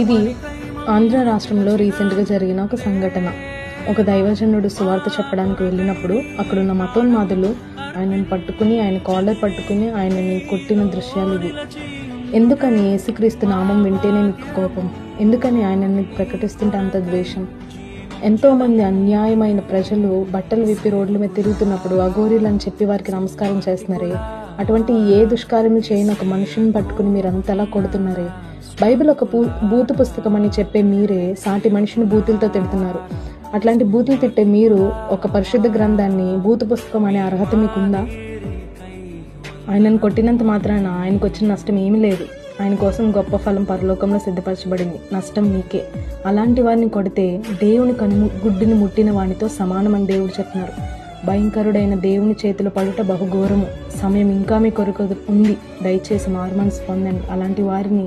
ఇది ఆంధ్ర రాష్ట్రంలో రీసెంట్గా జరిగిన ఒక సంఘటన. ఒక దైవజనుడు సువార్త చెప్పడానికి వెళ్ళినప్పుడు అక్కడున్న మతోన్మాదులు ఆయనను పట్టుకుని, ఆయన కాలర్ పట్టుకుని ఆయనని కొట్టిన దృశ్యాలు ఇవి. ఎందుకని యేసుక్రీస్తు నామం వింటేనే మీకు కోపం? ఎందుకని ఆయనని ప్రకటిస్తుంటే అంత ద్వేషం? ఎంతోమంది అన్యాయమైన ప్రజలు బట్టలు విప్పి రోడ్ల మీద తిరుగుతున్నప్పుడు అఘోరీలని చెప్పి వారికి నమస్కారం చేస్తున్నారే, అటువంటి ఏ దుష్కార్యము చేయని ఒక మనిషిని పట్టుకుని మీరు అంతలా కొడుతున్నారే. బైబిల్ ఒక బూతు పుస్తకం అని చెప్పే మీరే సాటి మనిషిని బూతులతో తిడుతున్నారు. అట్లాంటి బూతులు తిట్టే మీరు ఒక పరిశుద్ధ గ్రంథాన్ని బూతు పుస్తకం అనే అర్హత మీకుందా? ఆయనను కొట్టినంత మాత్రాన ఆయనకు వచ్చిన నష్టం ఏమీ లేదు. ఆయన కోసం గొప్ప ఫలం పరలోకంలో సిద్ధపరచబడింది. నష్టం మీకే. అలాంటి వారిని కొడితే దేవుని గుడ్డిని ముట్టిన వానితో సమానమని దేవుడు చెప్తున్నారు. భయంకరుడైన దేవుని చేతిలో పడుట బహుఘోరము. సమయం ఇంకా మీ కొరకు ఉంది. దయచేసి మారుమనసు పొందండి. అలాంటి వారిని